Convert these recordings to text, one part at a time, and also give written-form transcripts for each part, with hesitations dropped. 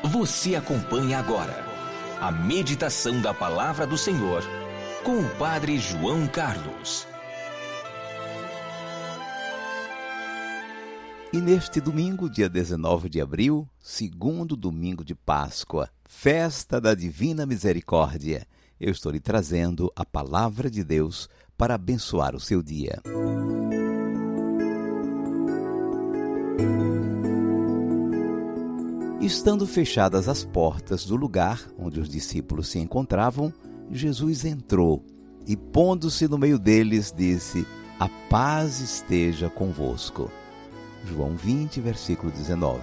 Você acompanha agora a meditação da Palavra do Senhor com o Padre João Carlos. E neste domingo, dia 19 de abril, segundo domingo de Páscoa, festa da Divina Misericórdia, eu estou lhe trazendo a Palavra de Deus para abençoar o seu dia. Estando fechadas as portas do lugar onde os discípulos se encontravam, Jesus entrou e, pondo-se no meio deles, disse: "A paz esteja convosco." João 20, versículo 19.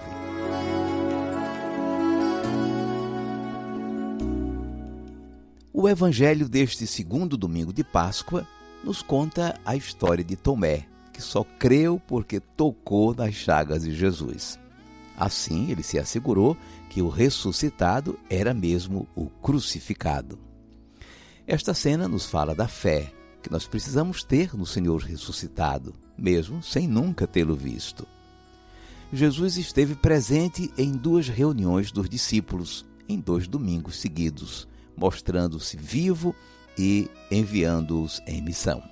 O evangelho deste segundo domingo de Páscoa nos conta a história de Tomé, que só creu porque tocou nas chagas de Jesus. Assim, ele se assegurou que o ressuscitado era mesmo o crucificado. Esta cena nos fala da fé que nós precisamos ter no Senhor ressuscitado, mesmo sem nunca tê-lo visto. Jesus esteve presente em 2 reuniões dos discípulos, em 2 domingos seguidos, mostrando-se vivo e enviando-os em missão.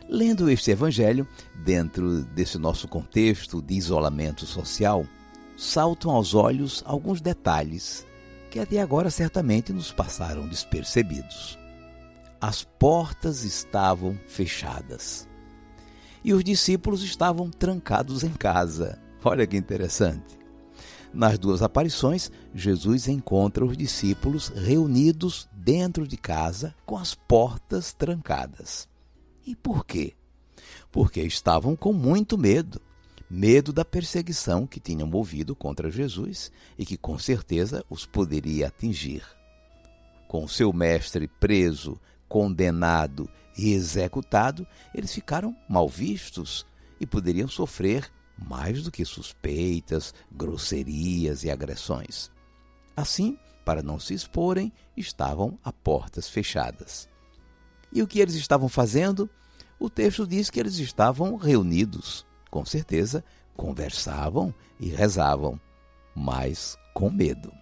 Lendo este evangelho, dentro desse nosso contexto de isolamento social, saltam aos olhos alguns detalhes que até agora certamente nos passaram despercebidos. As portas estavam fechadas e os discípulos estavam trancados em casa. Olha que interessante. Nas 2 aparições, Jesus encontra os discípulos reunidos dentro de casa com as portas trancadas. E por quê? Porque estavam com muito medo. Medo da perseguição que tinham movido contra Jesus e que com certeza os poderia atingir. Com seu mestre preso, condenado e executado, eles ficaram mal vistos e poderiam sofrer mais do que suspeitas, grosserias e agressões. Assim, para não se exporem, estavam a portas fechadas. E o que eles estavam fazendo? O texto diz que eles estavam reunidos. Com certeza, conversavam e rezavam, mas com medo.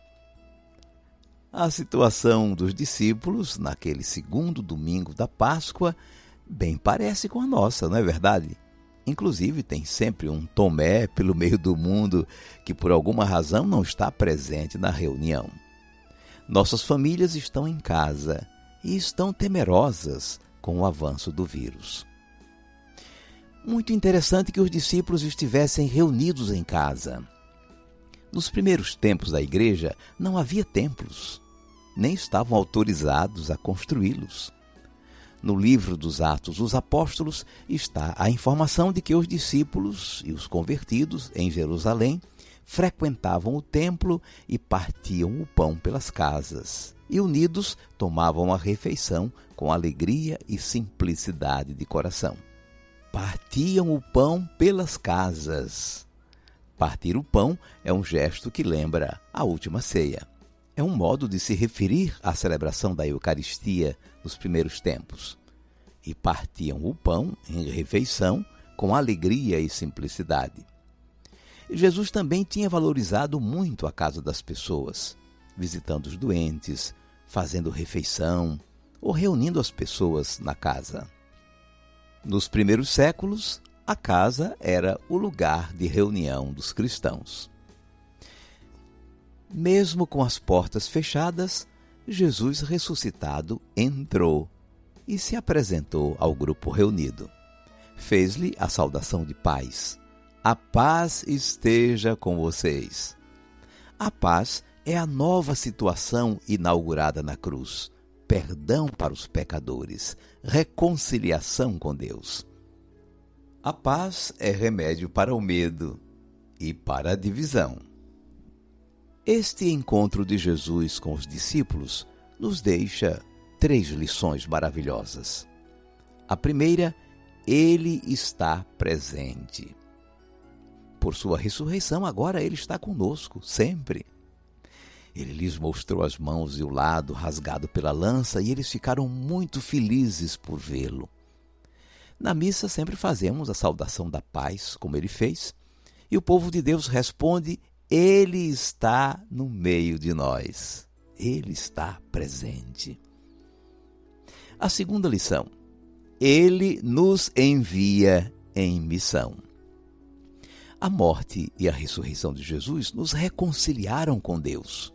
A situação dos discípulos, naquele segundo domingo da Páscoa, bem parece com a nossa, não é verdade? Inclusive, tem sempre um Tomé pelo meio do mundo que, por alguma razão, não está presente na reunião. Nossas famílias estão em casa e estão temerosas com o avanço do vírus. Muito interessante que os discípulos estivessem reunidos em casa. Nos primeiros tempos da igreja, não havia templos, nem estavam autorizados a construí-los. No livro dos Atos dos Apóstolos está a informação de que os discípulos e os convertidos em Jerusalém frequentavam o templo e partiam o pão pelas casas, e unidos tomavam a refeição com alegria e simplicidade de coração. Partiam o pão pelas casas. Partir o pão é um gesto que lembra a última ceia. É um modo de se referir à celebração da Eucaristia nos primeiros tempos. E partiam o pão em refeição com alegria e simplicidade. Jesus também tinha valorizado muito a casa das pessoas, visitando os doentes, fazendo refeição ou reunindo as pessoas na casa. Nos primeiros séculos, a casa era o lugar de reunião dos cristãos. Mesmo com as portas fechadas, Jesus ressuscitado entrou e se apresentou ao grupo reunido. Fez-lhe a saudação de paz. A paz esteja com vocês. A paz é a nova situação inaugurada na cruz. Perdão para os pecadores, reconciliação com Deus. A paz é remédio para o medo e para a divisão. Este encontro de Jesus com os discípulos nos deixa 3 lições maravilhosas. A primeira, ele está presente. Por sua ressurreição, agora ele está conosco, sempre. Ele lhes mostrou as mãos e o lado rasgado pela lança e eles ficaram muito felizes por vê-lo. Na missa sempre fazemos a saudação da paz, como ele fez, e o povo de Deus responde Ele está no meio de nós. Ele está presente. A segunda lição: Ele nos envia em missão. A morte e a ressurreição de Jesus nos reconciliaram com Deus.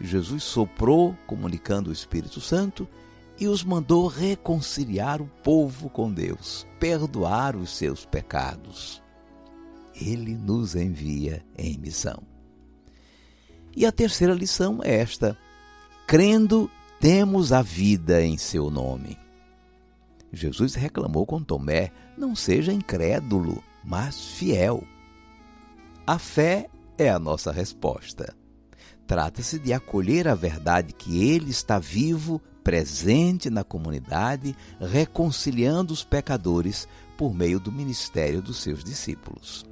Jesus soprou, comunicando o Espírito Santo, e os mandou reconciliar o povo com Deus, perdoar os seus pecados. Ele nos envia em missão. E a terceira lição é esta: crendo, temos a vida em seu nome. Jesus reclamou com Tomé: não seja incrédulo, mas fiel. A fé é a nossa resposta. Trata-se de acolher a verdade que Ele está vivo, presente na comunidade, reconciliando os pecadores por meio do ministério dos seus discípulos.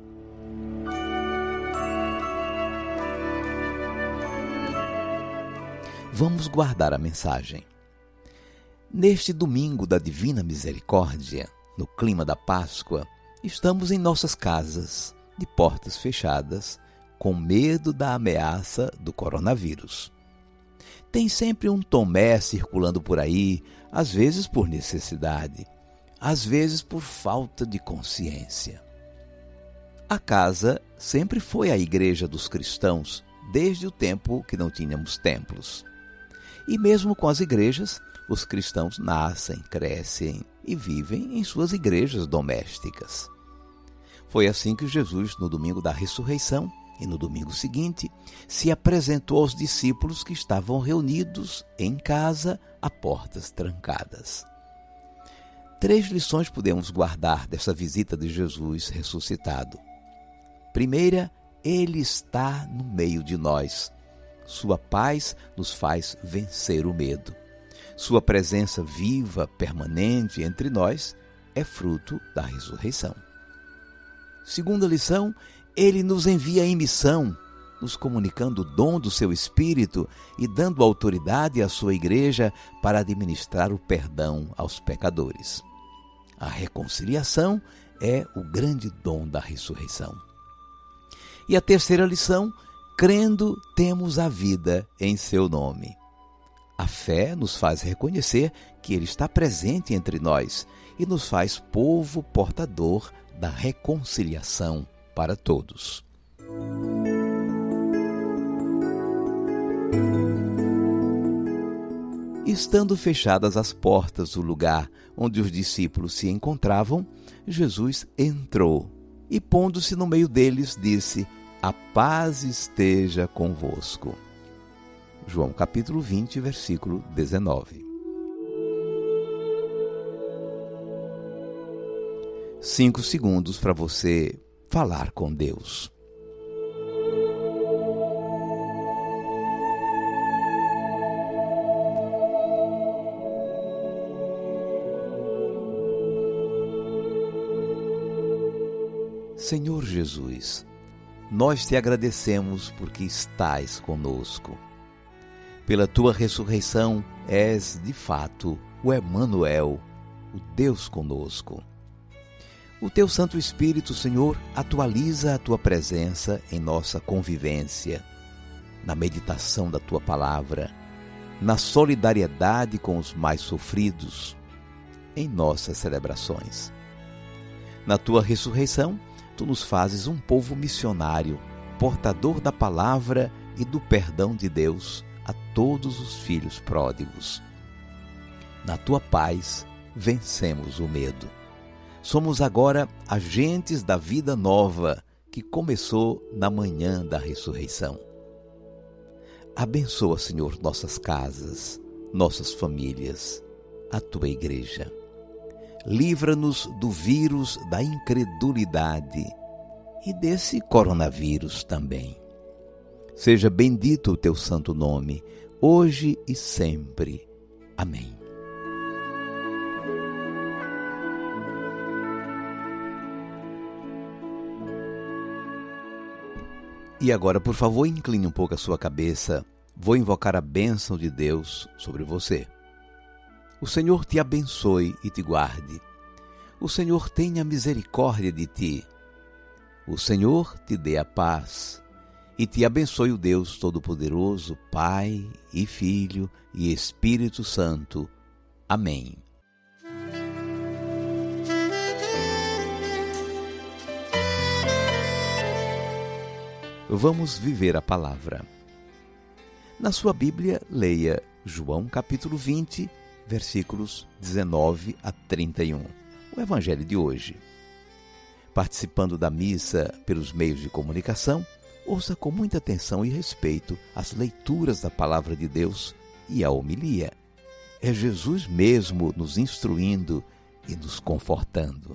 Vamos guardar a mensagem. Neste domingo da Divina Misericórdia, no clima da Páscoa, estamos em nossas casas, de portas fechadas, com medo da ameaça do coronavírus. Tem sempre um Tomé circulando por aí, às vezes por necessidade, às vezes por falta de consciência. A casa sempre foi a igreja dos cristãos, desde o tempo que não tínhamos templos. E mesmo com as igrejas, os cristãos nascem, crescem e vivem em suas igrejas domésticas. Foi assim que Jesus, no domingo da ressurreição e no domingo seguinte, se apresentou aos discípulos que estavam reunidos em casa a portas trancadas. 3 lições podemos guardar dessa visita de Jesus ressuscitado. Primeira, Ele está no meio de nós. Sua paz nos faz vencer o medo. Sua presença viva, permanente entre nós, é fruto da ressurreição. Segunda lição, Ele nos envia em missão, nos comunicando o dom do seu Espírito e dando autoridade à sua igreja para administrar o perdão aos pecadores. A reconciliação é o grande dom da ressurreição. E a terceira lição, crendo, temos a vida em seu nome. A fé nos faz reconhecer que Ele está presente entre nós e nos faz povo portador da reconciliação para todos. Estando fechadas as portas do lugar onde os discípulos se encontravam, Jesus entrou e, pondo-se no meio deles, disse: a paz esteja convosco. João capítulo 20, versículo 19. 5 segundos para você falar com Deus. Senhor Jesus, nós te agradecemos porque estás conosco. Pela tua ressurreição és, de fato, o Emanuel, o Deus conosco. O teu Santo Espírito, Senhor, atualiza a tua presença em nossa convivência, na meditação da tua palavra, na solidariedade com os mais sofridos, em nossas celebrações. Na tua ressurreição, tu nos fazes um povo missionário, portador da palavra e do perdão de Deus a todos os filhos pródigos. Na tua paz, vencemos o medo. Somos agora agentes da vida nova que começou na manhã da ressurreição. Abençoa, Senhor, nossas casas, nossas famílias, a tua igreja. Livra-nos do vírus da incredulidade e desse coronavírus também. Seja bendito o teu santo nome, hoje e sempre. Amém. E agora, por favor, incline um pouco a sua cabeça. Vou invocar a bênção de Deus sobre você. O Senhor te abençoe e te guarde. O Senhor tenha misericórdia de ti. O Senhor te dê a paz e te abençoe o Deus Todo-Poderoso, Pai e Filho e Espírito Santo. Amém. Vamos viver a palavra. Na sua Bíblia, leia João capítulo 20, versículos 19 a 31, o Evangelho de hoje. Participando da missa pelos meios de comunicação, ouça com muita atenção e respeito as leituras da Palavra de Deus e a homilia. É Jesus mesmo nos instruindo e nos confortando.